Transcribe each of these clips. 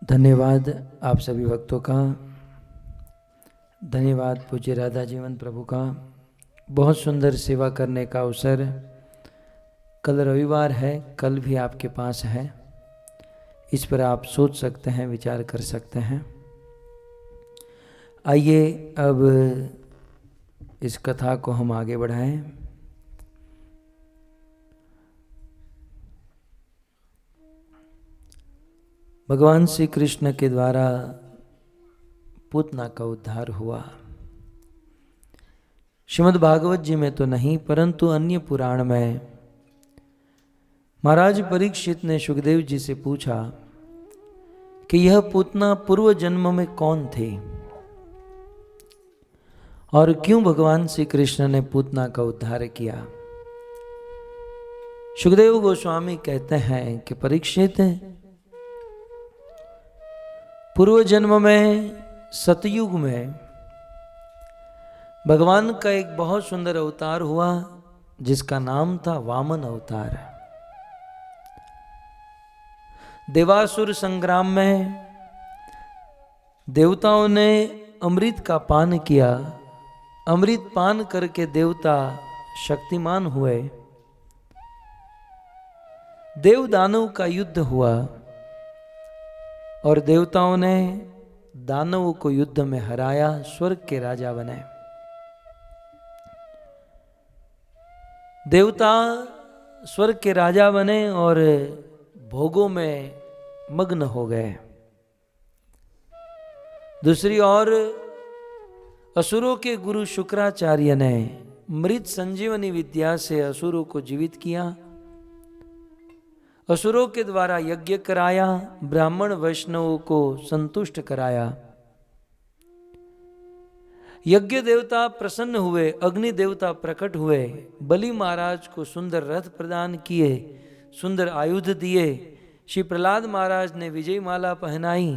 धन्यवाद आप सभी भक्तों का, धन्यवाद पूज्य राधा जीवन प्रभु का। बहुत सुंदर सेवा करने का अवसर। कल रविवार है, कल भी आपके पास है, इस पर आप सोच सकते हैं, विचार कर सकते हैं। आइए अब इस कथा को हम आगे बढ़ाएं। भगवान श्री कृष्ण के द्वारा पूतना का उद्धार हुआ। श्रीमद् भागवत जी में तो नहीं, परंतु अन्य पुराण में महाराज परीक्षित ने सुखदेव जी से पूछा कि यह पूतना पूर्व जन्म में कौन थे और क्यों भगवान श्री कृष्ण ने पूतना का उद्धार किया। सुखदेव गोस्वामी कहते हैं कि परीक्षित, पूर्व जन्म में सतयुग में भगवान का एक बहुत सुंदर अवतार हुआ जिसका नाम था वामन अवतार। देवासुर संग्राम में देवताओं ने अमृत का पान किया। अमृत पान करके देवता शक्तिमान हुए। देव दानव का युद्ध हुआ और देवताओं ने दानवों को युद्ध में हराया, स्वर्ग के राजा बने। देवता स्वर्ग के राजा बने और भोगों में मग्न हो गए। दूसरी ओर असुरों के गुरु शुक्राचार्य ने मृत संजीवनी विद्या से असुरों को जीवित किया। असुरों के द्वारा यज्ञ कराया, ब्राह्मण वैष्णवों को संतुष्ट कराया। यज्ञ देवता प्रसन्न हुए, अग्नि देवता प्रकट हुए, बलि महाराज को सुंदर रथ प्रदान किए, सुंदर आयुध दिए। श्री प्रहलाद महाराज ने विजय माला पहनाई।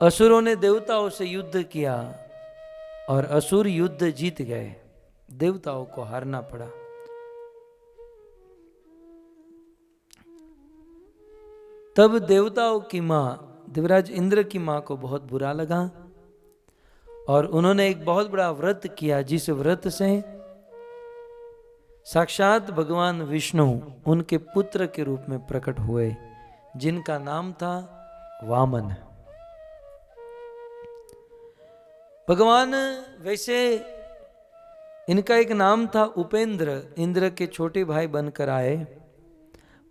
असुरों ने देवताओं से युद्ध किया और असुर युद्ध जीत गए। देवताओं को हारना पड़ा। तब देवताओं की मां देवराज इंद्र की मां को बहुत बुरा लगा और उन्होंने एक बहुत बड़ा व्रत किया, जिस व्रत से साक्षात भगवान विष्णु उनके पुत्र के रूप में प्रकट हुए, जिनका नाम था वामन। भगवान वैसे इनका एक नाम था उपेंद्र, इंद्र के छोटे भाई बनकर आए,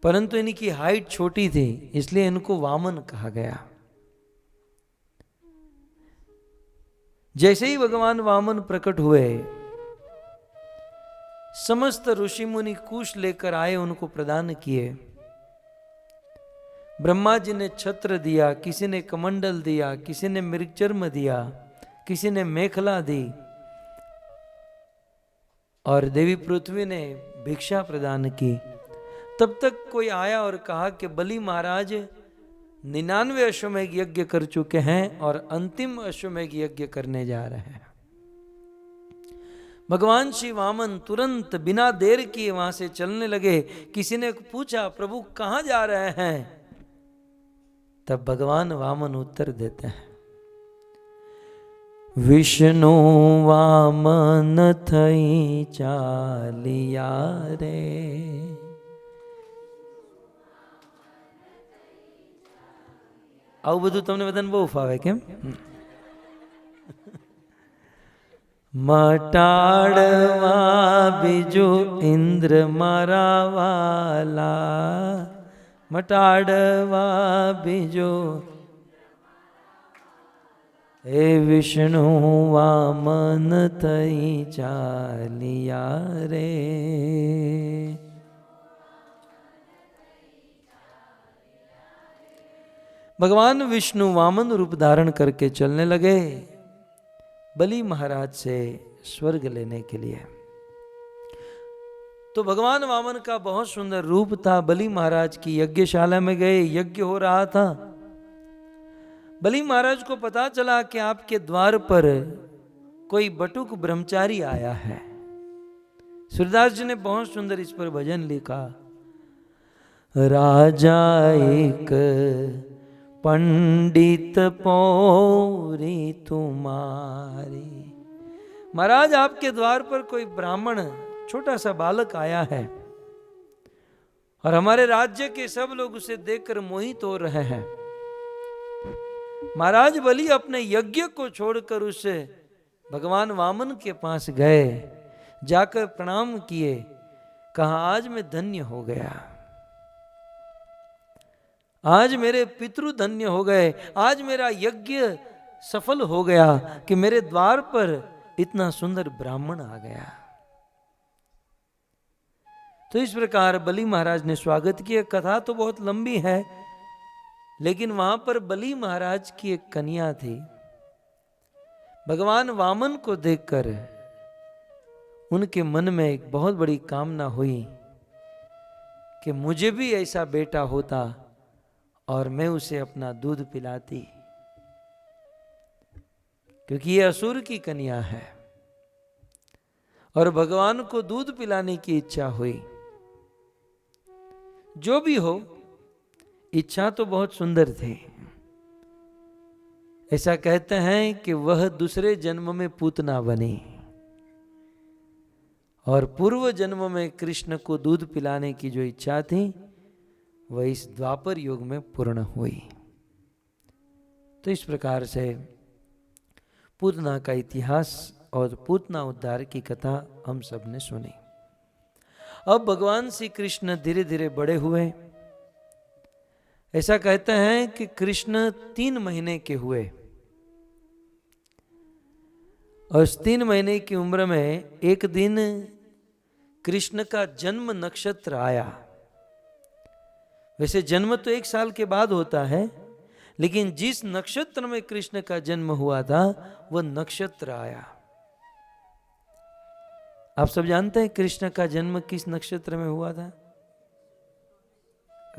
परंतु इनकी हाइट छोटी थी, इसलिए इनको वामन कहा गया। जैसे ही भगवान वामन प्रकट हुए, समस्त ऋषि मुनि कुश लेकर आए, उनको प्रदान किए। ब्रह्मा जी ने छत्र दिया, किसी ने कमंडल दिया, किसी ने मृगचर्म दिया, किसी ने मेखला दी और देवी पृथ्वी ने भिक्षा प्रदान की। तब तक कोई आया और कहा कि बलि महाराज 99 अश्वमेघ यज्ञ कर चुके हैं और अंतिम अश्वमेघ यज्ञ करने जा रहे हैं। भगवान श्री वामन तुरंत बिना देर किए वहां से चलने लगे। किसी ने पूछा, प्रभु कहां जा रहे हैं? तब भगवान वामन उत्तर देते हैं, विष्णु वामन थई चालिया रे। આવું બધું તમને બધાને બહુ ફાવે કેમ? મટાડવા બીજો ઇન્દ્ર મારા વાલા, મટાડવા બીજો એ વિષ્ણુ વામન થઈ ચાલિયા રે। भगवान विष्णु वामन रूप धारण करके चलने लगे बलि महाराज से स्वर्ग लेने के लिए। तो भगवान वामन का बहुत सुंदर रूप था। बलि महाराज की यज्ञशाला में गए, यज्ञ हो रहा था। बलि महाराज को पता चला कि आपके द्वार पर कोई बटुक ब्रह्मचारी आया है। सूरदास जी ने बहुत सुंदर इस पर भजन लिखा। राजा एक पंडित पौरी तुम्हारी। महाराज आपके द्वार पर कोई ब्राह्मण छोटा सा बालक आया है और हमारे राज्य के सब लोग उसे देखकर मोहित हो रहे हैं। महाराज बलि अपने यज्ञ को छोड़कर उस भगवान वामन के पास गए, जाकर प्रणाम किए, कहा आज मैं धन्य हो गया, आज मेरे पितृ धन्य हो गए, आज मेरा यज्ञ सफल हो गया कि मेरे द्वार पर इतना सुंदर ब्राह्मण आ गया। तो इस प्रकार बलि महाराज ने स्वागत किया। कथा तो बहुत लंबी है, लेकिन वहां पर बलि महाराज की एक कन्या थी। भगवान वामन को देखकर उनके मन में एक बहुत बड़ी कामना हुई कि मुझे भी ऐसा बेटा होता और मैं उसे अपना दूध पिलाती, क्योंकि ये असुर की कन्या है और भगवान को दूध पिलाने की इच्छा हुई। जो भी हो, इच्छा तो बहुत सुंदर थी। ऐसा कहते हैं कि वह दूसरे जन्म में पूतना बनी और पूर्व जन्म में कृष्ण को दूध पिलाने की जो इच्छा थी वह इस द्वापर युग में पूर्ण हुई। तो इस प्रकार से पूतना का इतिहास और पूतना उद्धार की कथा हम सब ने सुनी। अब भगवान श्री कृष्ण धीरे धीरे बड़े हुए। ऐसा कहते हैं कि कृष्ण 3 महीने के हुए और उस 3 महीने की उम्र में एक दिन कृष्ण का जन्म नक्षत्र आया। वैसे जन्म तो 1 साल के बाद होता है, लेकिन जिस नक्षत्र में कृष्ण का जन्म हुआ था वह नक्षत्र आया। आप सब जानते हैं कृष्ण का जन्म किस नक्षत्र में हुआ था?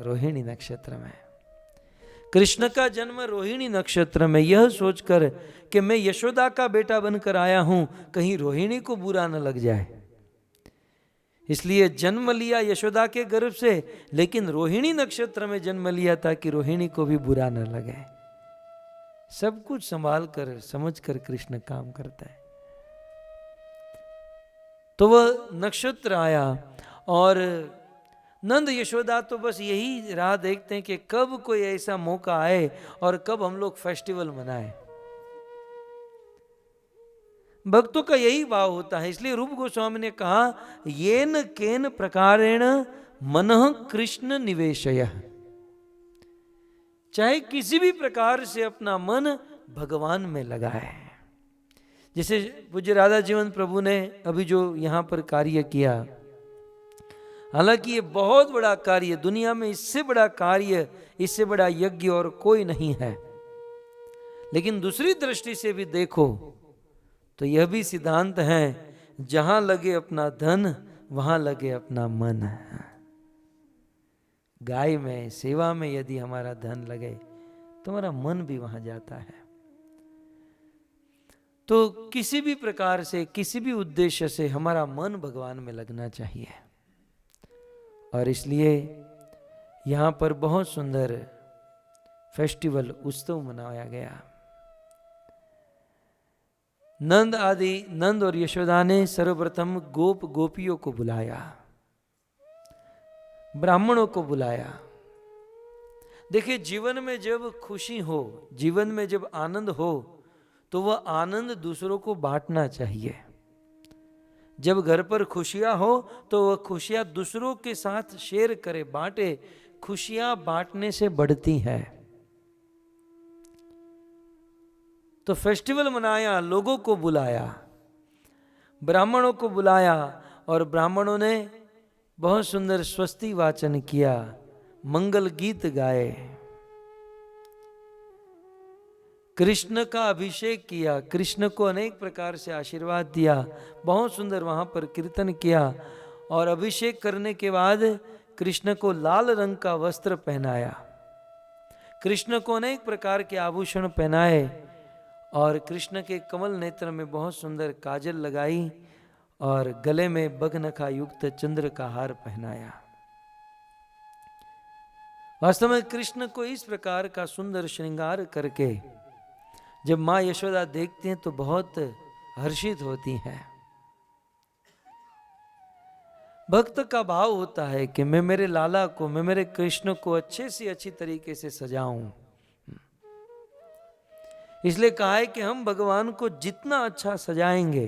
रोहिणी नक्षत्र में। कृष्ण का जन्म रोहिणी नक्षत्र में, यह सोचकर कि मैं यशोदा का बेटा बनकर आया हूं, कहीं रोहिणी को बुरा न लग जाए, इसलिए जन्म लिया यशोदा के गर्भ से, लेकिन रोहिणी नक्षत्र में जन्म लिया ताकि रोहिणी को भी बुरा न लगे। सब कुछ संभाल कर समझ कर कृष्ण काम करता है। तो वह नक्षत्र आया और नंद यशोदा तो बस यही राह देखते हैं कि कब कोई ऐसा मौका आए और कब हम लोग फेस्टिवल मनाएं। भक्तों का यही भाव होता है। इसलिए रूप गोस्वामी ने कहा येन केन प्रकारेण मनः कृष्ण निवेशय, चाहे किसी भी प्रकार से अपना मन भगवान में लगाए। जैसे पूज्य राधा जीवन प्रभु ने अभी जो यहाँ पर कार्य किया, हालांकि ये बहुत बड़ा कार्य, दुनिया में इससे बड़ा कार्य, इससे बड़ा यज्ञ और कोई नहीं है, लेकिन दूसरी दृष्टि से भी देखो तो यह भी सिद्धांत है, जहां लगे अपना धन वहां लगे अपना मन। गाय में, सेवा में यदि हमारा धन लगे तो हमारा मन भी वहां जाता है। तो किसी भी प्रकार से, किसी भी उद्देश्य से हमारा मन भगवान में लगना चाहिए। और इसलिए यहाँ पर बहुत सुंदर फेस्टिवल, उत्सव मनाया गया। नंद और यशोदा ने सर्वप्रथम गोपियों को बुलाया, ब्राह्मणों को बुलाया। देखिए, जीवन में जब खुशी हो, जीवन में जब आनंद हो, तो वह आनंद दूसरों को बांटना चाहिए। जब घर पर खुशियां हो तो वह खुशियां दूसरों के साथ शेयर करे, बांटे। खुशियां बांटने से बढ़ती है। तो फेस्टिवल मनाया, लोगों को बुलाया, ब्राह्मणों को बुलाया और ब्राह्मणों ने बहुत सुंदर स्वस्ति वाचन किया, मंगल गीत गाए, कृष्ण का अभिषेक किया, कृष्ण को अनेक प्रकार से आशीर्वाद दिया, बहुत सुंदर वहां पर कीर्तन किया। और अभिषेक करने के बाद कृष्ण को लाल रंग का वस्त्र पहनाया, कृष्ण को अनेक प्रकार के आभूषण पहनाए और कृष्ण के कमल नेत्र में बहुत सुंदर काजल लगाई और गले में बगनखा युक्त चंद्र का हार पहनाया। वास्तव में कृष्ण को इस प्रकार का सुंदर श्रृंगार करके जब माँ यशोदा देखती हैं तो बहुत हर्षित होती हैं। भक्त का भाव होता है कि मैं मेरे लाला को, मैं मेरे कृष्ण को अच्छे से अच्छी तरीके से सजाऊं। इसलिए कहा है कि हम भगवान को जितना अच्छा सजाएंगे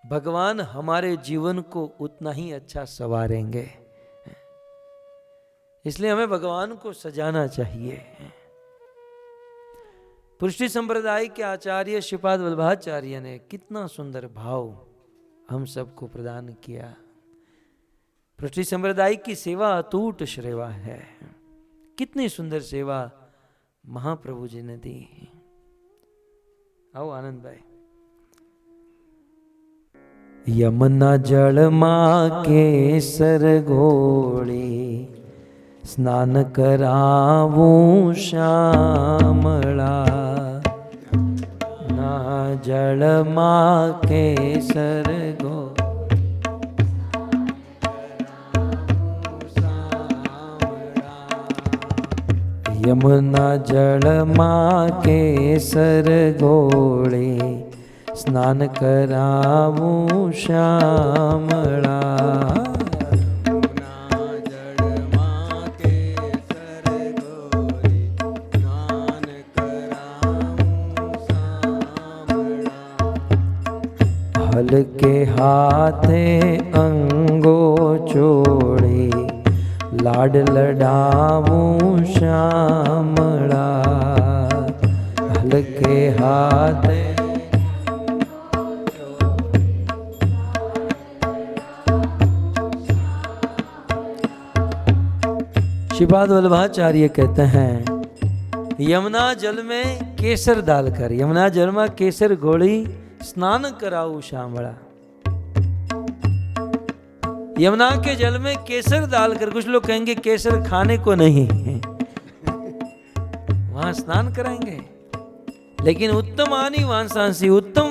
भगवान हमारे जीवन को उतना ही अच्छा संवारेंगे। इसलिए हमें भगवान को सजाना चाहिए। पुष्टि संप्रदाय के आचार्य श्रीपाद वल्लभाचार्य ने कितना सुंदर भाव हम सबको प्रदान किया। पुष्टि संप्रदाय की सेवा अटूट सेवा है। कितनी सुंदर सेवा महाप्रभु जी ने दी। आओ आनंद भाई। यमुना जल मां केसर घोड़ी स्नान करावूं श्यामला। ना जल मां केसर घोड़ी यमुना जल मां केसर घोड़े स्नान करावूं श्यामला। हल्के हाथे अंगो चोड़े लाड लडावूं श्यामला। हल्के हाथे श्रीपाद वल्लभाचार्य कहते हैं यमुना जल में केसर डालकर, यमुना जल में केसर घोड़ी स्नान कराऊं श्यामला। यमुना के जल में केसर डालकर, कुछ लोग कहेंगे केसर खाने को नहीं, वहां स्नान कराएंगे, लेकिन उत्तम आनी वांसांसी, उत्तम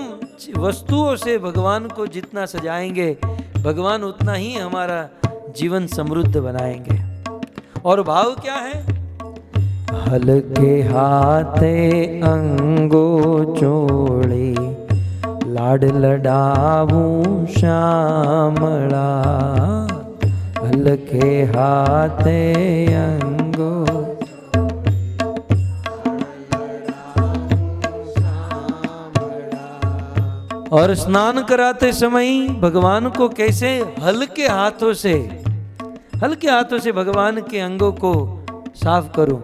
वस्तुओं से भगवान को जितना सजाएंगे भगवान उतना ही हमारा जीवन समृद्ध बनाएंगे। और भाव क्या है? हल्के हाथे अंगो चोड़े लाड लडावूं श्यामला। हल्के हाथे अंगो और स्नान कराते समय भगवान को कैसे हल्के हाथों से भगवान के अंगों को साफ करूं।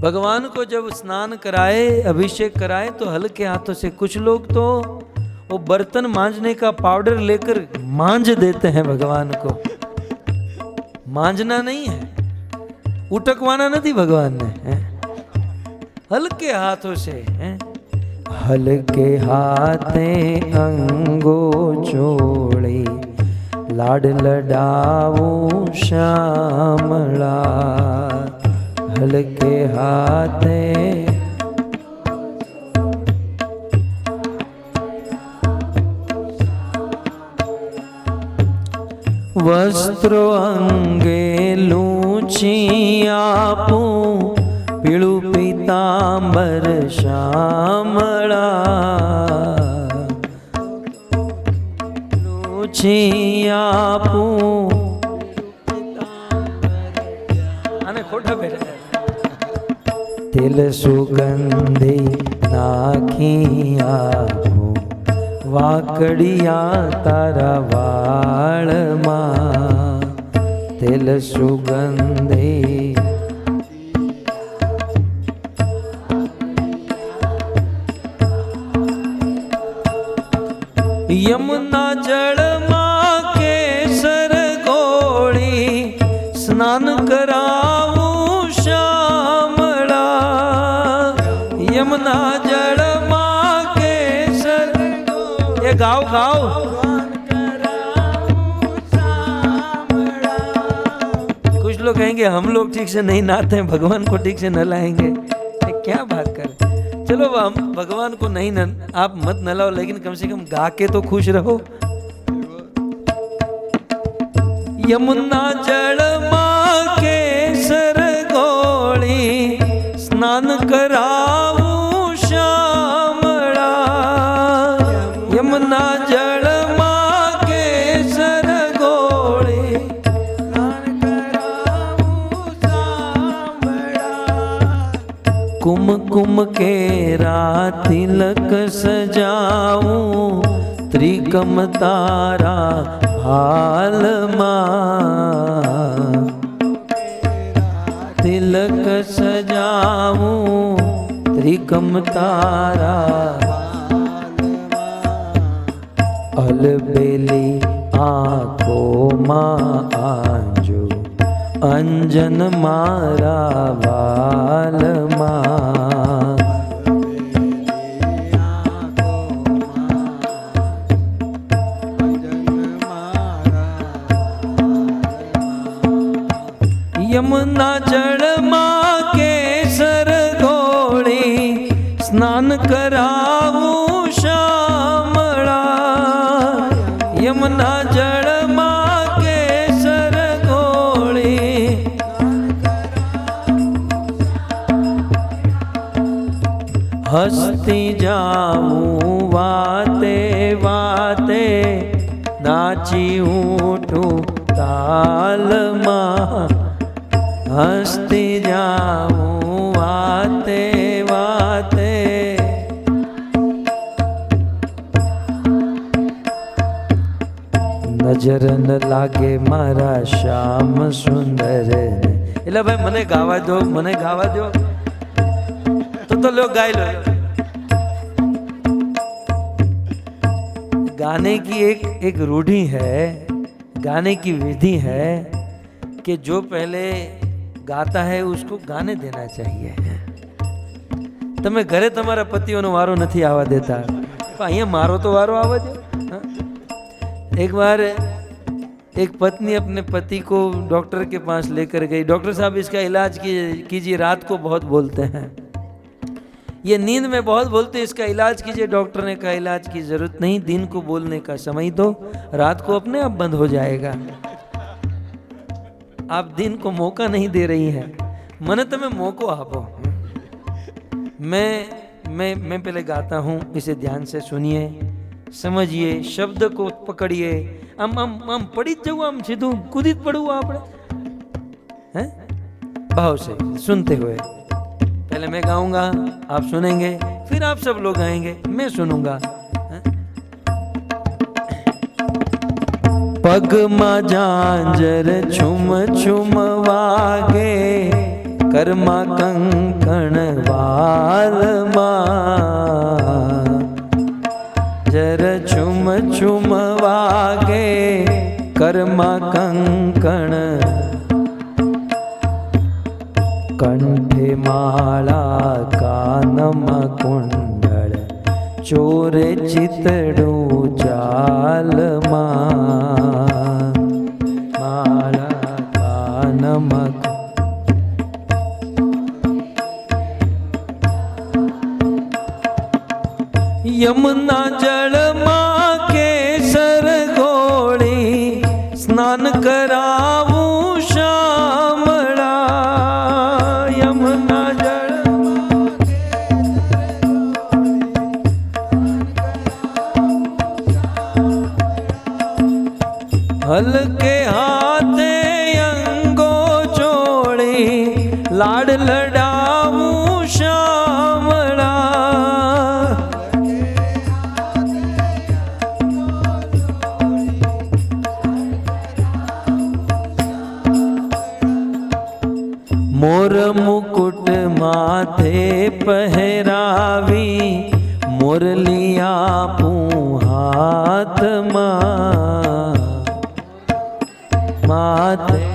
भगवान को जब स्नान कराए, अभिषेक कराए तो हल्के हाथों से। कुछ लोग तो वो बर्तन मांजने का पाउडर लेकर मांज देते हैं भगवान को। मांजना नहीं है, उटकवाना नहीं भगवान ने, हल्के हाथों से है। हल्के हाथे अंगो चोड़े लाड लडावूं श्यामला। हल्के हाथे वस्त्रो अंगे लूची आपू पीळू पीतांबर श्यामला। लूची आपू आने खोटा बेटा तिल सुगंधी नाखी आपू वाकड़िया तारा वाल मां। तिल सुगंधी यमुना जल मां केसर घोड़ी स्नान कराऊं श्यामला। यमुना जल मां केसर, ये गाओ कुछ लोग कहेंगे हम लोग ठीक से नहीं नाते हैं, भगवान को ठीक से न लाएंगे। क्या बात कर, चलो हम भगवान को नहीं आप मत नलाओ, लेकिन कम से कम गा के तो खुश रहो। यमुना जल मां कुमकुम केरा तिलक सजाऊं, त्रिकम तारा भाल मां। तिलक सजाऊं, त्रिकम तारा अलबेली आंखों मां आंजू, अंजन मारा बाल मां। यमुना जल मां केसर घोड़ी, स्नान कराऊं श्यामला। यमुना जल मां केसर घोड़ी, हंसती जाऊं वाते वाते, नाची उठूं ताल मां। हंसती जाऊं वाते वाते, नजर न लागे मारा श्याम सुंदर। એટલે ભાઈ મને ગાવા દો, મને ગાવા દો तो लोग गाय लो। गाने की एक रूढ़ी है, गाने की विधि है कि जो पहले गाता है उसको गाने देना चाहिए। તમે ઘરે તમારા પતિઓનો વારો નથી આવવા દેતા, પણ અહીંયા મારો તો વારો આવવા દો। एक बार एक पत्नी अपने पति को डॉक्टर के पास लेकर गई। डॉक्टर साहब इसका इलाज कीजिए, रात को बहुत बोलते हैं, ये नींद में बहुत बोलते हैं, इसका इलाज कीजिए। डॉक्टर ने कहा इलाज की जरूरत नहीं, दिन को बोलने का समय दो, रात को अपने आप बंद हो जाएगा। आप दिन को मौका नहीं दे रही है, मन तमे मौको आपो। मैं पहले गाता हूँ, इसे ध्यान से सुनिए, समझिए, शब्द को पकड़िए। आम पड़ी जाऊँ, आम सीधू कूदी पड़ू आपने, हैं? भाव से सुनते हुए। पहले मैं गाऊंगा, आप सुनेंगे, फिर आप सब लोग गाएंगे, मैं सुनूंगा। पग मा झांझर छुम छुम वागे, कर्मा कंकण वाल मां। जर छुम छुम वागे, कर्मा कंकण, कंठे माला कानमा कुंडल, चोरे चितड़ू चाल माला कानमा। यमुना जल मां केसर घोड़ी, स्नान कराऊं श्यामला। यमुना जल हल्के हाथे अंगो जोड़ी, लाड लडाऊं श्यामला। मोर मुकुट माथे पहरावी, मुरलिया हाथ माथे।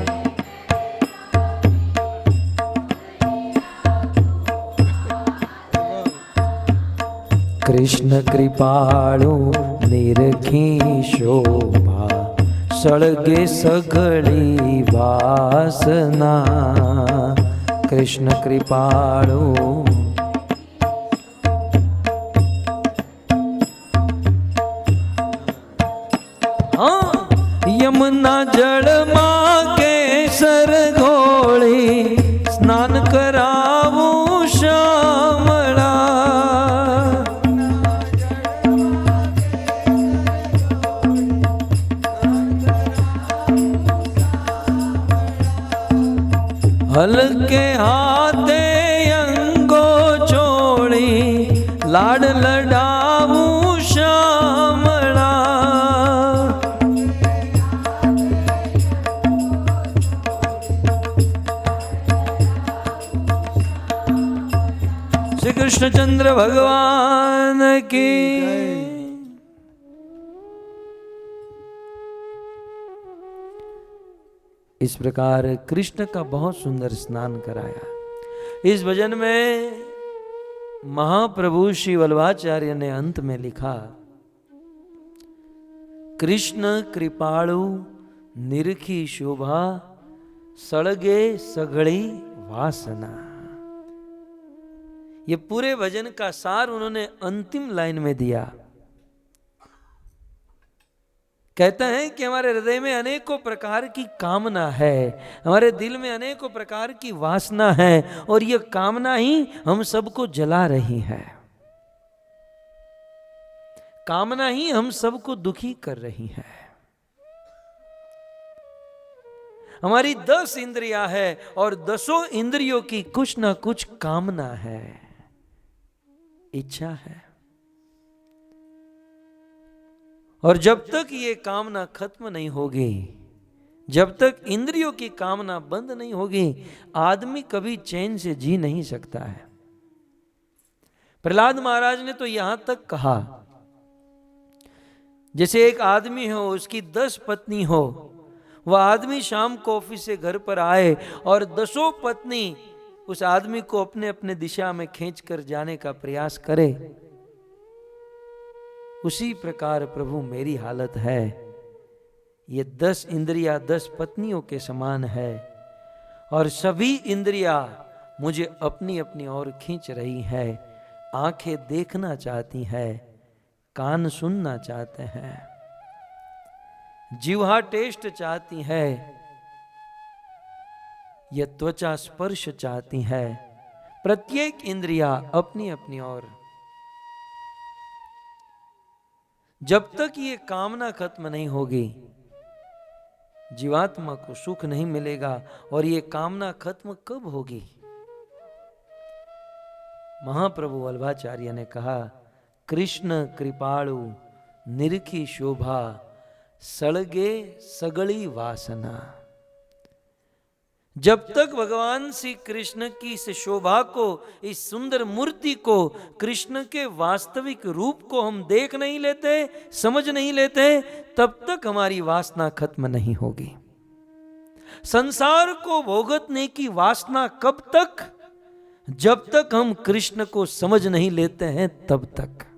कृष्ण कृपाळु निरखी शोभा, सळगे सगळी वासना। कृष्ण कृपाळु यमुना जल मां केसर घोड़ी, स्नान कराऊं श्यामला। हल्के हाथे अंगो कृष्णचंद्र भगवान की। इस प्रकार कृष्ण का बहुत सुंदर स्नान कराया। इस भजन में महाप्रभु श्री वल्लभाचार्य ने अंत में लिखा, कृष्ण कृपाणु निरखी शोभा, सड़गे सगड़ी वासना। ये पूरे भजन का सार उन्होंने अंतिम लाइन में दिया। कहता है कि हमारे हृदय में अनेकों प्रकार की कामना है, हमारे दिल में अनेकों प्रकार की वासना है, और ये कामना ही हम सबको जला रही है, कामना ही हम सबको दुखी कर रही है। हमारी 10 इंद्रियां है और 10 इंद्रियों की कुछ ना कुछ कामना है, इच्छा है। और जब तक ये कामना खत्म नहीं होगी, जब तक इंद्रियों की कामना बंद नहीं होगी, आदमी कभी चैन से जी नहीं सकता है। प्रहलाद महाराज ने तो यहां तक कहा, जैसे एक आदमी हो, उसकी 10 पत्नी हो, वह आदमी शाम को ऑफिस से घर पर आए और 10 पत्नी उस आदमी को अपने अपने दिशा में खींचकर जाने का प्रयास करे, उसी प्रकार प्रभु मेरी हालत है। ये 10 इंद्रियां 10 पत्नियों के समान है, और सभी इंद्रियां मुझे अपनी अपनी ओर खींच रही है। आंखें देखना चाहती है, कान सुनना चाहते हैं, जिह्वा टेस्ट चाहती है, यह त्वचा स्पर्श चाहती है। प्रत्येक इंद्रिया अपनी अपनी ओर। जब तक ये कामना खत्म नहीं होगी, जीवात्मा को सुख नहीं मिलेगा। और ये कामना खत्म कब होगी? महाप्रभु वल्लभाचार्य ने कहा, कृष्ण कृपाणु निरखी शोभा, सड़गे सगड़ी वासना। जब तक भगवान श्री कृष्ण की इस शोभा को, इस सुंदर मूर्ति को, कृष्ण के वास्तविक रूप को हम देख नहीं लेते, समझ नहीं लेते, तब तक हमारी वासना खत्म नहीं होगी। संसार को भोगने की वासना कब तक? जब तक हम कृष्ण को समझ नहीं लेते हैं तब तक।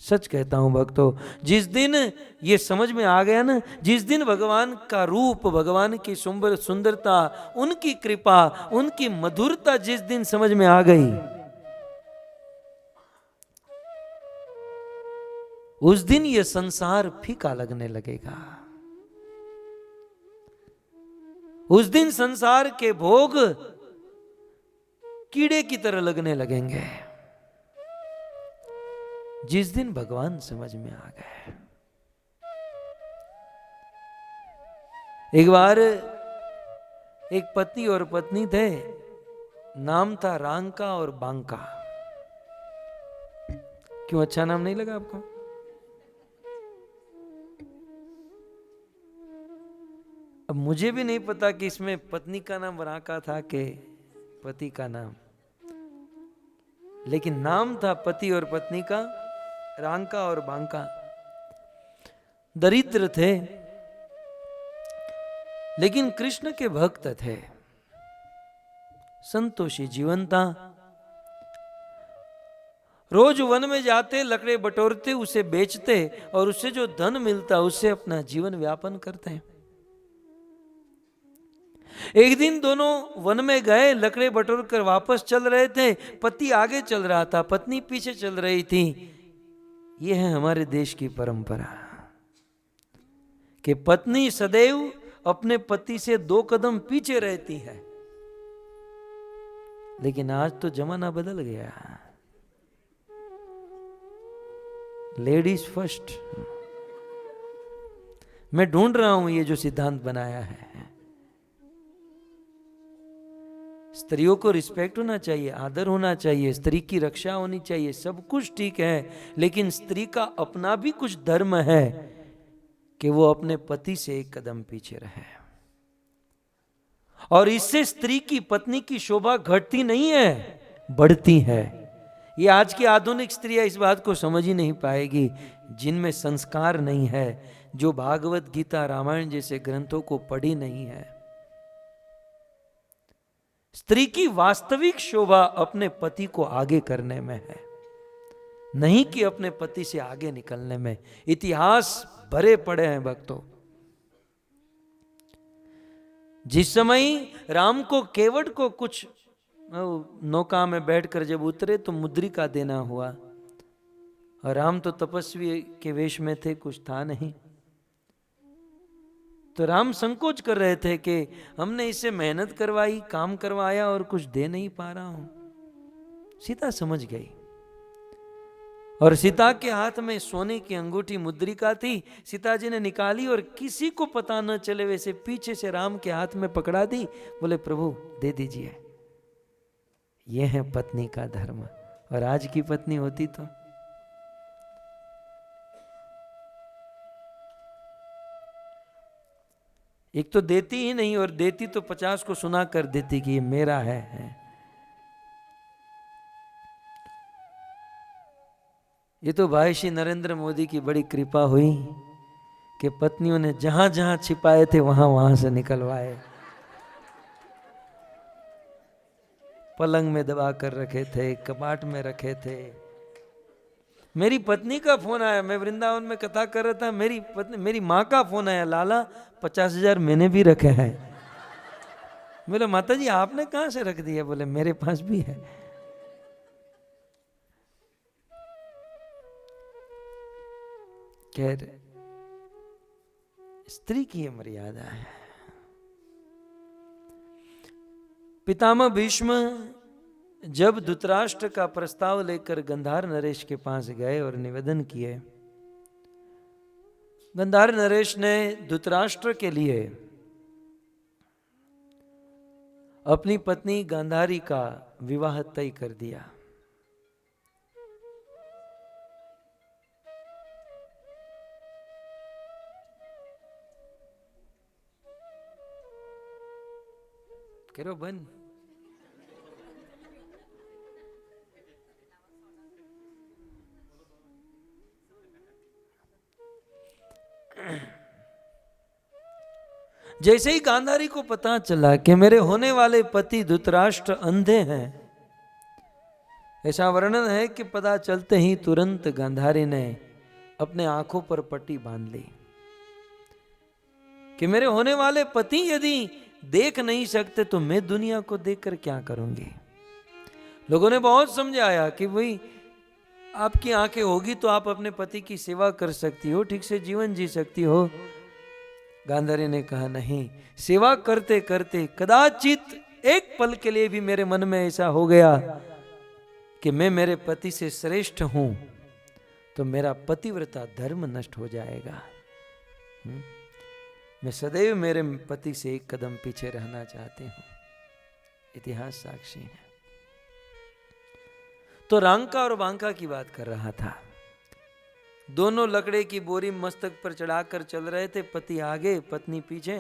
सच कहता हूं भक्तों, जिस दिन ये समझ में आ गया ना, जिस दिन भगवान का रूप, भगवान की सुंदरता, उनकी कृपा, उनकी मधुरता जिस दिन समझ में आ गई, उस दिन ये संसार फीका लगने लगेगा। उस दिन संसार के भोग कीड़े की तरह लगने लगेंगे, जिस दिन भगवान समझ में आ गए। एक बार एक पति और पत्नी थे, नाम था रांका और बांका। क्यों अच्छा नाम नहीं लगा आपको? अब मुझे भी नहीं पता कि इसमें पत्नी का नाम रांका था कि पति का नाम, लेकिन नाम था पति और पत्नी का रांका और बांका। दरिद्र थे लेकिन कृष्ण के भक्त थे, संतोषी जीवन था। रोज वन में जाते, लकड़े बटोरते, उसे बेचते और उससे जो धन मिलता उससे अपना जीवन व्यापन करते। एक दिन दोनों वन में गए, लकड़े बटोर कर वापस चल रहे थे। पति आगे चल रहा था, पत्नी पीछे चल रही थी। यह है हमारे देश की परंपरा कि पत्नी सदैव अपने पति से 2 कदम पीछे रहती है। लेकिन आज तो जमाना बदल गया, लेडीज फर्स्ट। मैं ढूंढ रहा हूं ये जो सिद्धांत बनाया है। स्त्रियों को रिस्पेक्ट होना चाहिए, आदर होना चाहिए, स्त्री की रक्षा होनी चाहिए, सब कुछ ठीक है, लेकिन स्त्री का अपना भी कुछ धर्म है कि वो अपने पति से 1 कदम पीछे रहे। और इससे स्त्री की, पत्नी की शोभा घटती नहीं है, बढ़ती है। ये आज की आधुनिक स्त्रियां इस बात को समझ ही नहीं पाएगी, जिनमें संस्कार नहीं है, जो भागवत गीता रामायण जैसे ग्रंथों को पढ़ी नहीं है। स्त्री की वास्तविक शोभा अपने पति को आगे करने में है, नहीं कि अपने पति से आगे निकलने में। इतिहास भरे पड़े हैं भक्तों। जिस समय राम को केवट को कुछ नौका में बैठकर जब उतरे तो मुद्रिका देना हुआ, और राम तो तपस्वी के वेश में थे, कुछ था नहीं, तो राम संकोच कर रहे थे कि हमने इससे मेहनत करवाई, काम करवाया और कुछ दे नहीं पा रहा हूं। सीता समझ गई, और सीता के हाथ में सोने की अंगूठी मुद्रिका थी। सीता जी ने निकाली और किसी को पता न चले वैसे पीछे से राम के हाथ में पकड़ा दी। बोले प्रभु दे दीजिए, यह है पत्नी का धर्म। और आज की पत्नी होती तो एक तो देती ही नहीं, और देती तो 50 को सुना कर देती कि ये मेरा है। ये तो भाई श्री नरेंद्र मोदी की बड़ी कृपा हुई कि पत्नियों ने जहां जहां छिपाए थे वहां वहां से निकलवाए। पलंग में दबा कर रखे थे, कपाट में रखे थे। मेरी पत्नी का फोन आया, मैं वृंदावन में कथा कर रहा था, मेरी माँ का फोन आया, लाला 50,000 मैंने भी रखे हैं। बोले माता जी आपने कहां से रख दिया? बोले मेरे पास भी है। खैर स्त्री की ये मर्यादा है। पितामह भीष्म जब धृतराष्ट्र का प्रस्ताव लेकर गंधार नरेश के पास गए और निवेदन किए, गंधार नरेश ने धृतराष्ट्र के लिए अपनी पत्नी गांधारी का विवाह तय कर दिया। करो बन। जैसे ही गांधारी को पता चला कि मेरे होने वाले पति धृतराष्ट्र अंधे हैं, ऐसा वर्णन है कि पता चलते ही तुरंत गांधारी ने अपने आंखों पर पट्टी बांध ली कि मेरे होने वाले पति यदि देख नहीं सकते तो मैं दुनिया को देखकर क्या करूंगी। लोगों ने बहुत समझाया कि भाई आपकी आंखें होगी तो आप अपने पति की सेवा कर सकती हो, ठीक से जीवन जी सकती हो। गांधारी ने कहा नहीं, सेवा करते करते कदाचित एक पल के लिए भी मेरे मन में ऐसा हो गया कि मैं मेरे पति से श्रेष्ठ हूं तो मेरा पतिव्रता धर्म नष्ट हो जाएगा। मैं सदैव मेरे पति से एक कदम पीछे रहना चाहती हूं। इतिहास साक्षी है। तो रांका और बांका की बात कर रहा था। दोनों लकड़े की बोरी मस्तक पर चढ़ाकर चल रहे थे, पति आगे पत्नी पीछे।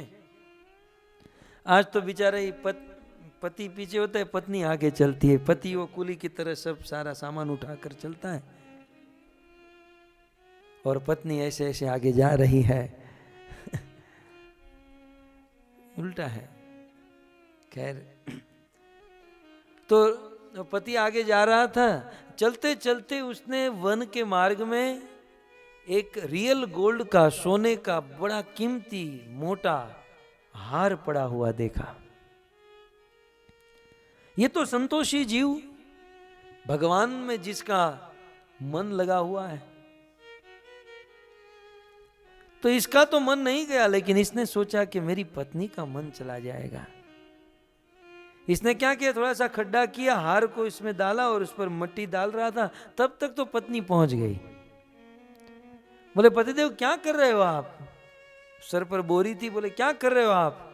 आज तो बेचारे पति पीछे होता है, पत्नी आगे चलती है। पति वो कुली की तरह सब सारा सामान उठाकर चलता है और पत्नी ऐसे ऐसे आगे जा रही है। उल्टा है। खैर, तो पति आगे जा रहा था। चलते चलते उसने वन के मार्ग में एक रियल गोल्ड का, सोने का बड़ा कीमती मोटा हार पड़ा हुआ देखा। ये तो संतोषी जीव, भगवान में जिसका मन लगा हुआ है, तो इसका तो मन नहीं गया, लेकिन इसने सोचा कि मेरी पत्नी का मन चला जाएगा। इसने क्या किया, थोड़ा सा खड्डा किया, हार को इसमें डाला और उस पर मिट्टी डाल रहा था। तब तक तो पत्नी पहुंच गई। बोले पतिदेव क्या कर रहे हो आप? सर पर बोरी थी। बोले क्या कर रहे हो आप?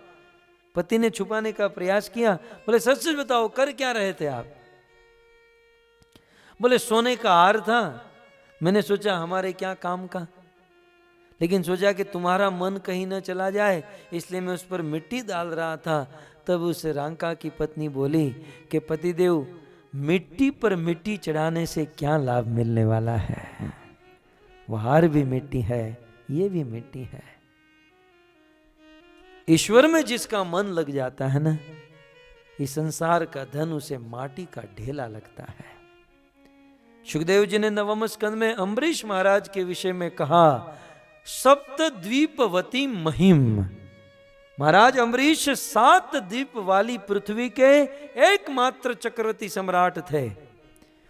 पति ने छुपाने का प्रयास किया। बोले सच सच बताओ, कर क्या रहे थे आप? बोले सोने का हार था, मैंने सोचा हमारे क्या काम का, लेकिन सोचा कि तुम्हारा मन कहीं न चला जाए, इसलिए मैं उस पर मिट्टी डाल रहा था। तब उस रांका की पत्नी बोली कि पतिदेव, मिट्टी पर मिट्टी चढ़ाने से क्या लाभ मिलने वाला है? वो हार भी मिट्टी है, ये भी मिट्टी है। ईश्वर में जिसका मन लग जाता है ना, इस संसार का धन उसे माटी का ढेला लगता है। सुखदेव जी ने नवम स्कंद में अम्बरीश महाराज के विषय में कहा, सप्त द्वीपवती महिम। महाराज अम्बरीश 7 द्वीप वाली पृथ्वी के एकमात्र चक्रवर्ती सम्राट थे।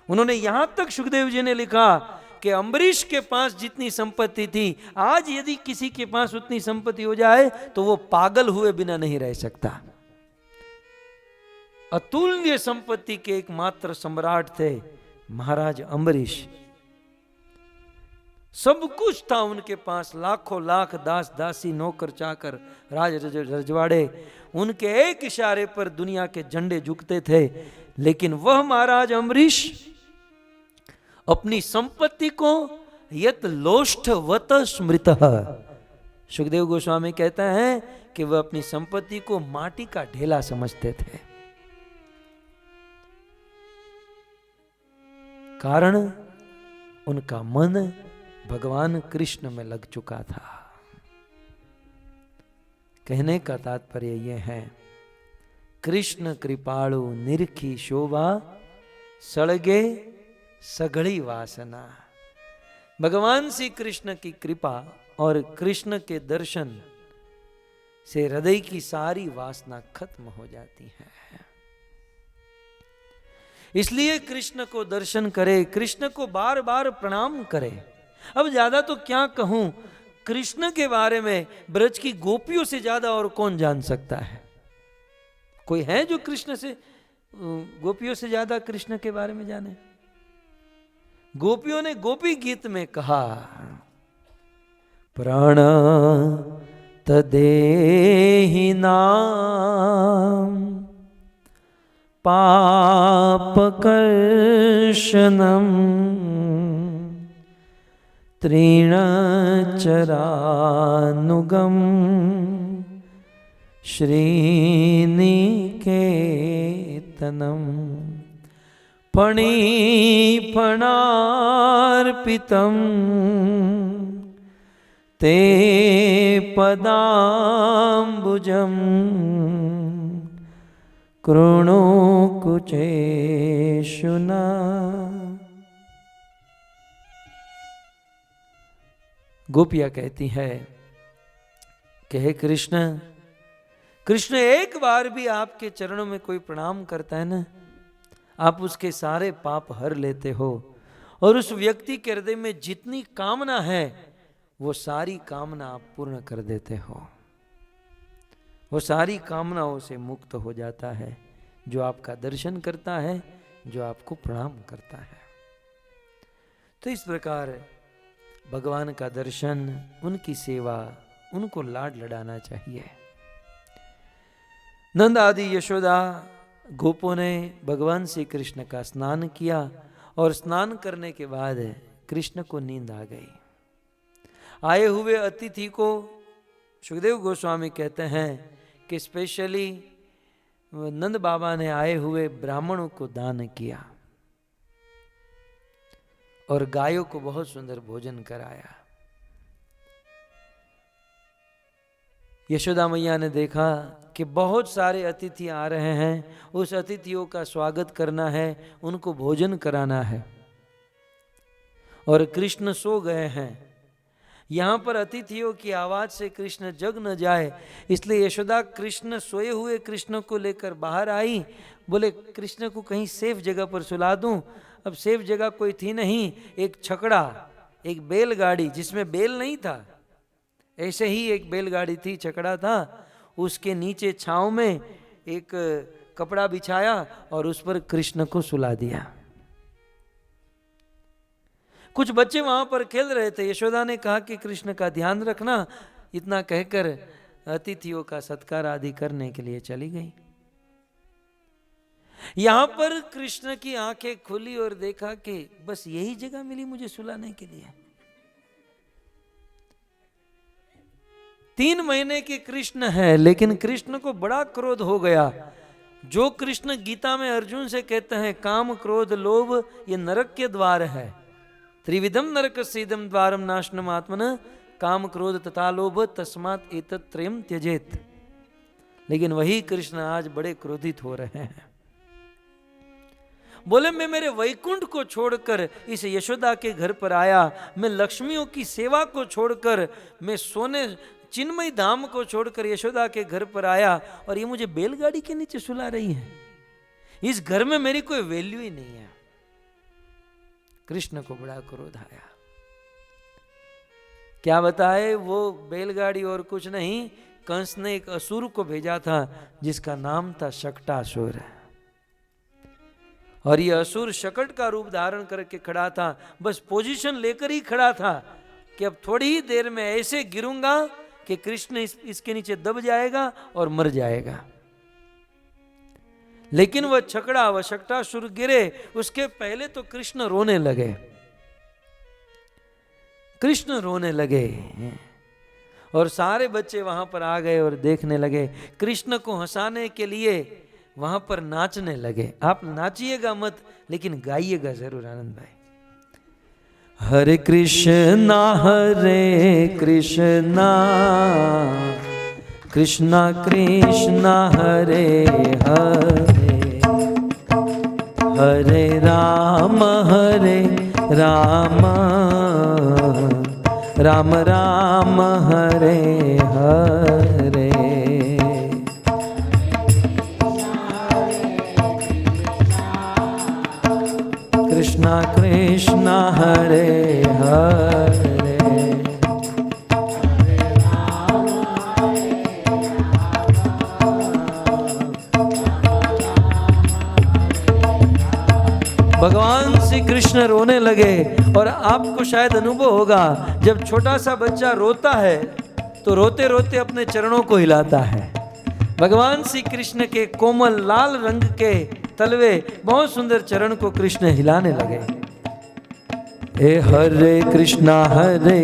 उन्होंने यहां तक सुखदेव जी ने लिखा कि अम्बरीश के पास जितनी संपत्ति थी, आज यदि किसी के पास उतनी संपत्ति हो जाए तो वो पागल हुए बिना नहीं रह सकता। अतुल्य संपत्ति के एकमात्र सम्राट थे महाराज अम्बरीश। सब कुछ था उनके पास, लाखों लाख दास दासी नौकर चाकर राज रजवाड़े, उनके एक इशारे पर दुनिया के झंडे झुकते थे। लेकिन वह महाराज अम्बरीश अपनी संपत्ति को यत लोष्ठवत स्मृतः, सुखदेव गोस्वामी कहते हैं कि वह अपनी संपत्ति को माटी का ढेला समझते थे। कारण उनका मन भगवान कृष्ण में लग चुका था। कहने का तात्पर्य यह है, कृष्ण कृपाणु निरखी शोभा सड़गे सगड़ी वासना। भगवान श्री कृष्ण की कृपा और कृष्ण के दर्शन से हृदय की सारी वासना खत्म हो जाती है। इसलिए कृष्ण को दर्शन करे, कृष्ण को बार बार प्रणाम करे। अब ज्यादा तो क्या कहूं, कृष्ण के बारे में ब्रज की गोपियों से ज्यादा और कौन जान सकता है? कोई है जो कृष्ण से, गोपियों से ज्यादा कृष्ण के बारे में जाने? गोपियों ने गोपी गीत में कहा, प्राण तदेहि नाम पाप कर्षणम तृणचरानुगम श्रीनिकेतनम फणिफणार्पितं ते पदाम्बुजं कृणु कुचेषुना। गोपिया कहती है कि हे कृष्ण, कृष्ण एक बार भी आपके चरणों में कोई प्रणाम करता है ना, आप उसके सारे पाप हर लेते हो और उस व्यक्ति के हृदय में जितनी कामना है वो सारी कामना आप पूर्ण कर देते हो। वो सारी कामनाओं से मुक्त हो जाता है जो आपका दर्शन करता है, जो आपको प्रणाम करता है। तो इस प्रकार भगवान का दर्शन, उनकी सेवा, उनको लाड लड़ाना चाहिए। नंद आदि यशोदा गोपों ने भगवान श्री कृष्ण का स्नान किया और स्नान करने के बाद कृष्ण को नींद आ गई। आए हुए अतिथि को सुखदेव गोस्वामी कहते हैं कि स्पेशली नंद बाबा ने आए हुए ब्राह्मणों को दान किया और गायों को बहुत सुंदर भोजन कराया। यशोदा मैया ने देखा कि बहुत सारे अतिथि आ रहे हैं, उस अतिथियों का स्वागत करना है, उनको भोजन कराना है, और कृष्ण सो गए हैं। यहाँ पर अतिथियों की आवाज से कृष्ण जग न जाए, इसलिए यशोदा कृष्ण सोए हुए कृष्ण को लेकर बाहर आई। बोले कृष्ण को कहीं सेफ जगह पर सुला दूं। अब सेफ जगह कोई थी नहीं, एक छकड़ा, एक बैलगाड़ी जिसमें बैल नहीं था, ऐसे ही एक बैलगाड़ी थी, छकड़ा था, उसके नीचे छांव में एक कपड़ा बिछाया और उस पर कृष्ण को सुला दिया। कुछ बच्चे वहां पर खेल रहे थे। यशोदा ने कहा कि कृष्ण का ध्यान रखना। इतना कहकर अतिथियों का सत्कार आदि करने के लिए चली गई। यहां पर कृष्ण की आंखें खुली और देखा कि बस यही जगह मिली मुझे सुलाने के लिए। 3 महीने के कृष्ण है, लेकिन कृष्ण को बड़ा क्रोध हो गया। जो कृष्ण गीता में अर्जुन से कहते हैं काम क्रोध लोभ ये नरक के द्वार है, त्रिविधम नरक सीदम द्वारम नाशनम आत्मन काम क्रोध तथा लोभ तस्मात् एतत् त्रयम त्यजेत। लेकिन वही कृष्ण आज बड़े क्रोधित हो रहे हैं। बोले मैं मेरे वैकुंठ को छोड़कर इस यशोदा के घर पर आया, मैं लक्ष्मियों की सेवा को छोड़कर, मैं सोने चिन्मय धाम को छोड़कर यशोदा के घर पर आया, और ये मुझे बैलगाड़ी के नीचे सुला रही है। इस घर में मेरी कोई वैल्यू ही नहीं है। कृष्ण को बड़ा क्रोध आया। क्या बताए, वो बैलगाड़ी और कुछ नहीं, कंस ने एक असुर को भेजा था जिसका नाम था शकटासुर, और ये असुर शकट का रूप धारण करके खड़ा था। बस पोजीशन लेकर ही खड़ा था कि अब थोड़ी ही देर में ऐसे गिरूंगा कि कृष्ण इसके नीचे दब जाएगा और मर जाएगा। लेकिन वह छकड़ा, वह शकटासुर गिरे उसके पहले तो कृष्ण रोने लगे। कृष्ण रोने लगे और सारे बच्चे वहां पर आ गए और देखने लगे। कृष्ण को हंसाने के लिए वहां पर नाचने लगे। आप नाचिएगा मत, लेकिन गाइएगा जरूर आनंद भाई। हरे कृष्णा कृष्णा कृष्णा हरे हरे, हरे राम राम राम हरे हरे। कृष्णा कृष्णा हरे हरे, भगवान श्री कृष्ण रोने लगे। और आपको शायद अनुभव होगा, जब छोटा सा बच्चा रोता है तो रोते रोते अपने चरणों को हिलाता है। भगवान श्री कृष्ण के कोमल लाल रंग के तलवे बहुत सुंदर चरण को कृष्ण हिलाने लगे। हे हरे कृष्णा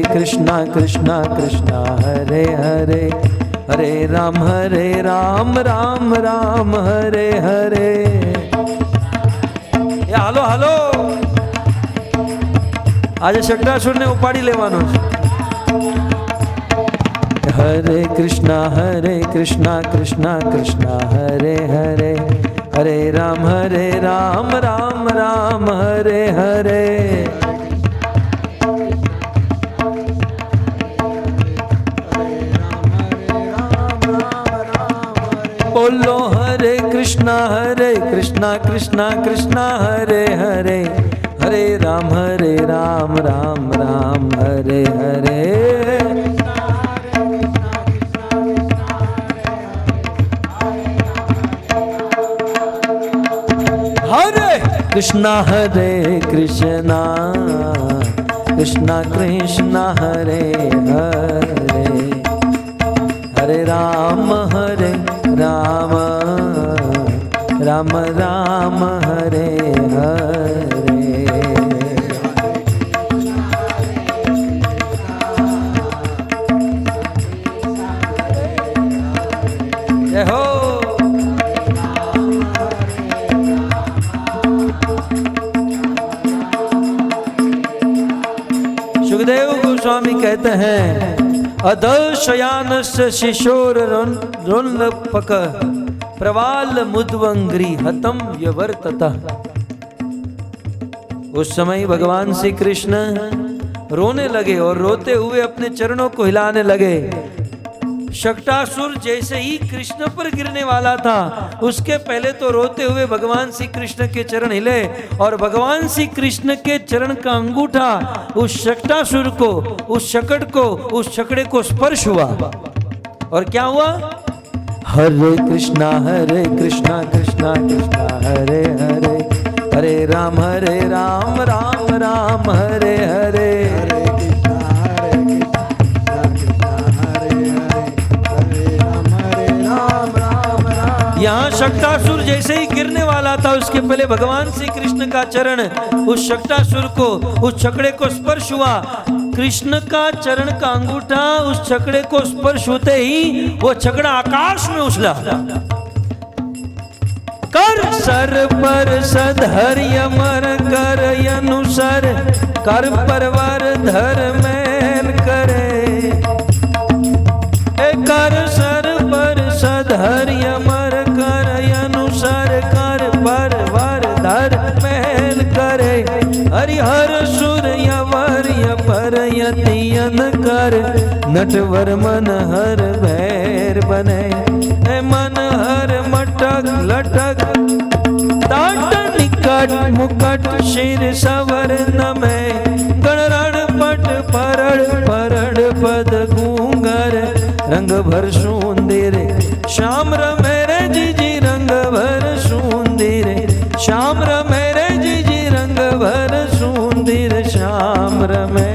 कृष्णा कृष्णा हरे हरे, हरे राम राम राम हरे हरे। હાલો હાલો, આજે શકટાસુર ને ઉપાડી લેવાનો છે। હરે કૃષ્ણા કૃષ્ણા કૃષ્ણા હરે હરે, હરે રામ રામ રામ હરે હરે। बोलो हरे कृष्णा कृष्णा कृष्णा हरे हरे, हरे राम राम राम हरे हरे। हरे कृष्णा कृष्णा कृष्णा हरे हरे, हरे राम राम राम राम हरे हरे। जय हो। सुखदेव गोस्वामी कहते हैं, अधशयानस्य शिशोरुल्लपक प्रवाल मुद्वंग्री हतम व्यवर्ततः। उस समय भगवान श्री कृष्ण रोने लगे और रोते हुए अपने चरणों को हिलाने लगे। शकटासुर जैसे ही कृष्ण पर गिरने वाला था, उसके पहले तो रोते हुए भगवान श्री कृष्ण के चरण हिले, और भगवान श्री कृष्ण के चरण का अंगूठा उस शकटासुर को, उस शकट को, उस छकड़े को स्पर्श हुआ। और क्या हुआ? हरे कृष्णा कृष्णा कृष्णा हरे हरे, हरे राम राम राम हरे हरे। यहाँ शकटासुर जैसे ही गिरने वाला था, उसके पहले भगवान श्री कृष्ण का चरण उस शकटासुर को, उस छकड़े को स्पर्श हुआ। कृष्ण का चरण का अंगूठा उस छकड़े को स्पर्श होते ही वो छकड़ा आकाश में उछला। कर सर पर सधर यमर कर अनुसर कर परवर धर मैन करे। कर सर पर सधर यमर कर अनुसर कर परवर धर मैन करे। हरिहर सुर यवर यपर यतियन कर नटवर मन हर भैर बने। मन हर मटक लटक ताट निकट मुकट शिर सवर नमे। गणरण पट परड़ परड़ पद गूंगर रंग भर सुंदर श्याम मेरे जीजी रंग भर सुंदर। श्याम मेरे जीजी रंग भर सुंदर श्याम रमे।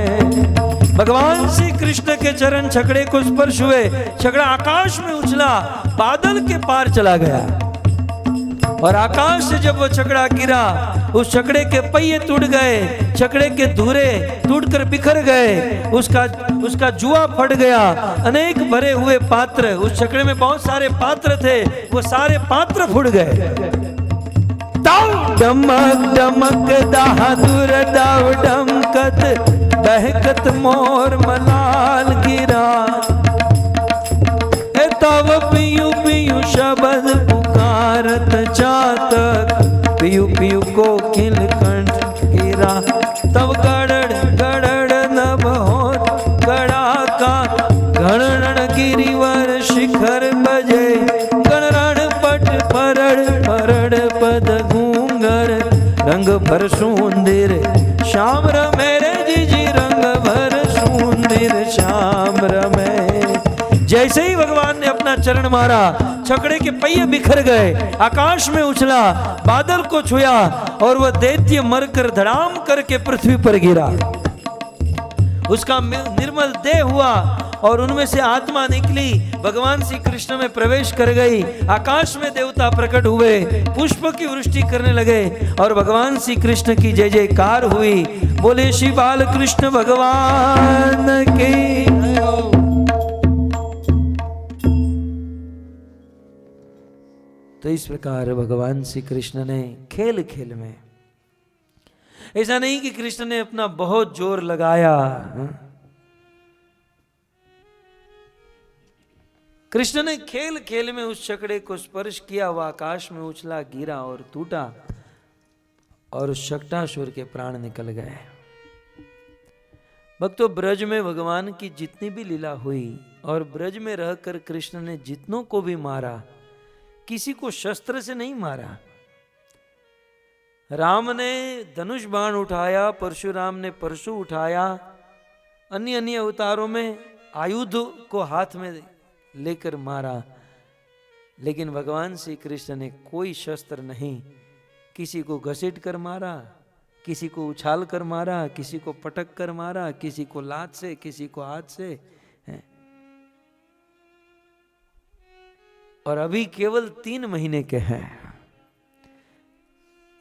भगवान श्री कृष्ण के चरण छकड़े को स्पर्श हुए, छकड़ा आकाश में उछला, बादल के पार चला गया। और आकाश से जब वो छकड़ा गिरा, उस छकड़े के पहिए टूट गए, छकड़े के धुरे टूटकर बिखर गए, उसका जुआ फट गया। अनेक भरे हुए पात्र, उस छकड़े में बहुत सारे पात्र थे, वो सारे पात्र फूट गए। डमक डमक दादुर दाव डमकत बहकत मोर मलाल गिरा। तब पियु पियु शब्द पुकारत चातक पियु पियु कोकिल कंठ गिरा। तब गड़ड़ गड़ड़ नभ होत गड़ाका गणरण गिरिवर शिखर बजे। गणरण पट परड़ परड़ पद गूंगर रंग भर सुंदर श्याम मेरे जीजी रंग भर सुंदर श्याम रमे। जैसे ही भगवान ने अपना चरण मारा, छकड़े के पहिए बिखर गए, आकाश में उछला, बादल को छुआ और वह दैत्य मरकर धड़ाम करके पृथ्वी पर गिरा। उसका निर्मल देह हुआ और उनमें से आत्मा निकली, भगवान श्री कृष्ण में प्रवेश कर गई। आकाश में देवता प्रकट हुए, पुष्प की वृष्टि करने लगे और भगवान श्री कृष्ण की जय जयकार हुई। बोले श्री बाल कृष्ण भगवान की। तो इस प्रकार भगवान श्री कृष्ण ने खेल खेल में, ऐसा नहीं कि कृष्ण ने अपना बहुत जोर लगाया, कृष्ण ने खेल खेल में उस छकड़े को स्पर्श किया, वह आकाश में उछला, गिरा और टूटा और उस शक्टासुर के प्राण निकल गए। भक्तों, ब्रज में भगवान की जितनी भी लीला हुई और ब्रज में रहकर कृष्ण ने जितनों को भी मारा, किसी को शस्त्र से नहीं मारा। राम ने धनुष बाण उठाया, परशुराम ने परशु उठाया, अन्य अन्य अवतारों में आयुध को हाथ में लेकर मारा, लेकिन भगवान श्री कृष्ण ने कोई शस्त्र नहीं, किसी को घसीट कर मारा, किसी को उछाल कर मारा, किसी को पटक कर मारा, किसी को लात से, किसी को हाथ से। और अभी केवल 3 महीने के हैं।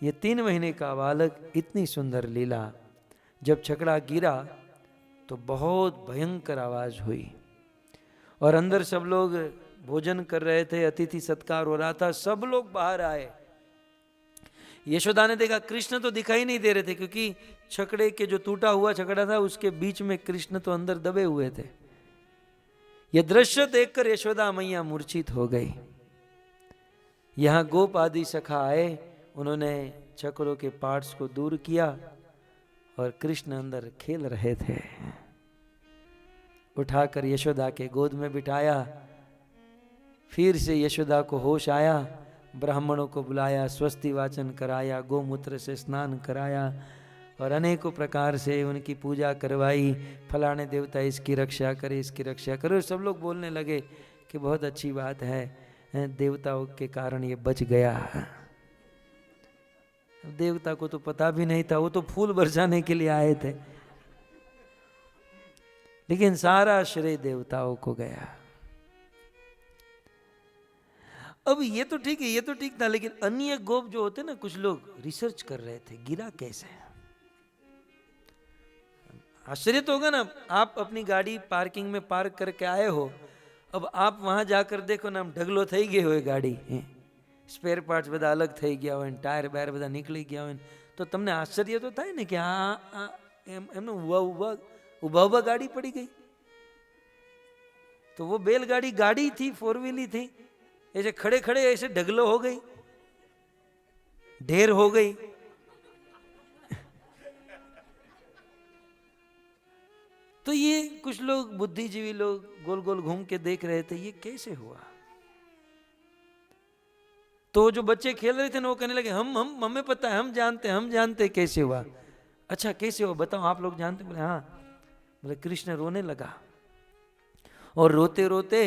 ये 3 महीने का बालक, इतनी सुंदर लीला। जब छकड़ा गिरा तो बहुत भयंकर आवाज हुई और अंदर सब लोग भोजन कर रहे थे, अतिथि सत्कार हो रहा था, सब लोग बाहर आए। यशोदा ने देखा कृष्ण तो दिखाई नहीं दे रहे थे, क्योंकि छकड़े के जो टूटा हुआ छकड़ा था उसके बीच में कृष्ण तो अंदर दबे हुए थे। यह दृश्य देखकर यशोदा मैया मूर्छित हो गई। यहां गोप आदि सखा आए, उन्होंने छकड़ों के पार्ट्स को दूर किया और कृष्ण अंदर खेल रहे थे। उठाकर यशोदा के गोद में बिठाया। फिर से यशोदा को होश आया, ब्राह्मणों को बुलाया, स्वस्ति वाचन कराया, गोमूत्र से स्नान कराया और अनेकों प्रकार से उनकी पूजा करवाई। फलाने देवता इसकी रक्षा करे, इसकी रक्षा करे। सब लोग बोलने लगे कि बहुत अच्छी बात है, देवताओं के कारण ये बच गया। देवता को तो पता भी नहीं था, वो तो फूल बरसाने के लिए आए थे, लेकिन सारा श्रेय देवताओं को गया। अब ये तो ठीक है, ये तो ठीक था, लेकिन अन्य गोप जो होते ना, कुछ लोग रिसर्च कर रहे थे गिरा कैसे। आश्चर्य तो होगा ना, आप अपनी गाड़ी पार्किंग में पार्क करके आए हो, अब आप वहां जाकर देखो ना, ढगलो થઈ ગઈ હોય ગાડી, સ્પેર પાર્ટ્સ બધા અલગ થઈ ગયા હોય ને ટાયર બાયર બધા નીકળી ગયા હોય ને તો તમને આશ્ચર્ય તો થાય ને કે એમને ઊભા ગાડી પડી ગઈ. तो वो बैलगाड़ी गाड़ी थी, फोर व्हीली थी, ऐसे खड़े खड़े ऐसे ढगलो हो गई, ढेर हो गई. तो ये कुछ लोग बुद्धिजीवी लोग गोल गोल घूम के देख रहे थे ये कैसे हुआ. तो जो बच्चे खेल रहे थे ना वो कहने लगे हम हमें पता है, हम जानते कैसे हुआ. अच्छा कैसे हुआ बताओ, आप लोग जानते? बोले हाँ. बोले कृष्ण रोने लगा और रोते रोते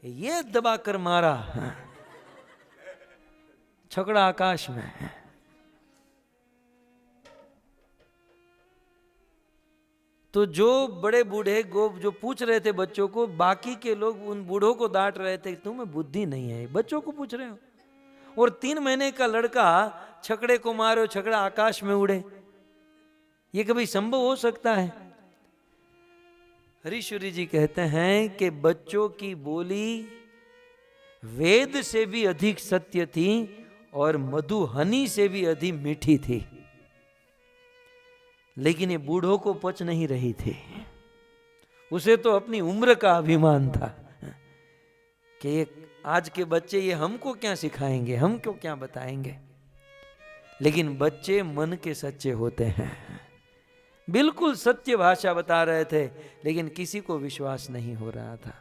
ये दबाकर मारा छकड़ा आकाश में. तो जो बड़े बूढ़े जो पूछ रहे थे बच्चों को, बाकी के लोग उन बूढ़ों को डांट रहे थे तुम्हें बुद्धि नहीं है, बच्चों को पूछ रहे हो. और 3 महीने का लड़का छकड़े को मारो, छकड़ा आकाश में उड़े, ये कभी संभव हो सकता है? हरीश्वरी जी कहते हैं कि बच्चों की बोली वेद से भी अधिक सत्य थी और मधु हनी से भी अधिक मीठी थी, लेकिन ये बूढ़ों को पच नहीं रही थी. उसे तो अपनी उम्र का अभिमान था कि ये आज के बच्चे ये हमको क्या सिखाएंगे, हम क्यों क्या बताएंगे. लेकिन बच्चे मन के सच्चे होते हैं, बिल्कुल सत्य भाषा बता रहे थे, लेकिन किसी को विश्वास नहीं हो रहा था.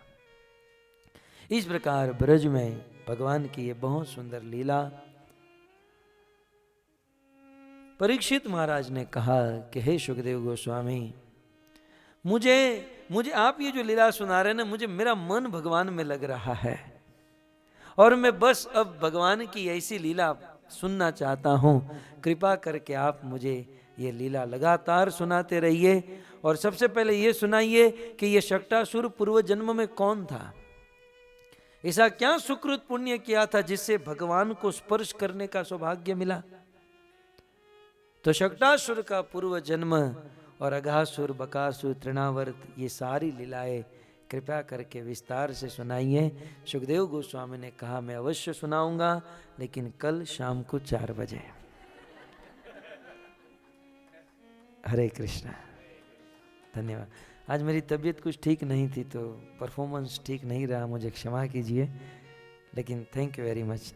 इस प्रकार ब्रज में भगवान की ये बहुत सुंदर लीला. परीक्षित महाराज ने कहा कि हे सुखदेव गोस्वामी, मुझे आप ये जो लीला सुना रहे हैं ना, मुझे मेरा मन भगवान में लग रहा है और मैं बस अब भगवान की ऐसी लीला सुनना चाहता हूँ. कृपा करके आप मुझे ये लीला लगातार सुनाते रहिए. और सबसे पहले ये सुनाइए कि ये शक्टासुर पूर्व जन्म में कौन था, ऐसा क्या सुकृत पुण्य किया था जिससे भगवान को स्पर्श करने का सौभाग्य मिला. तो शक्टासुर का पूर्व जन्म और अघासुर, बकासुर, तृणावर्त, ये सारी लीलाएं कृपया करके विस्तार से सुनाइए. सुखदेव गोस्वामी ने कहा मैं अवश्य सुनाऊंगा, लेकिन कल शाम को 4 बजे. हरे कृष्णा. धन्यवाद. आज मेरी तबीयत कुछ ठीक नहीं थी तो परफॉर्मेंस ठीक नहीं रहा, मुझे क्षमा कीजिए, लेकिन थैंक यू वेरी मच.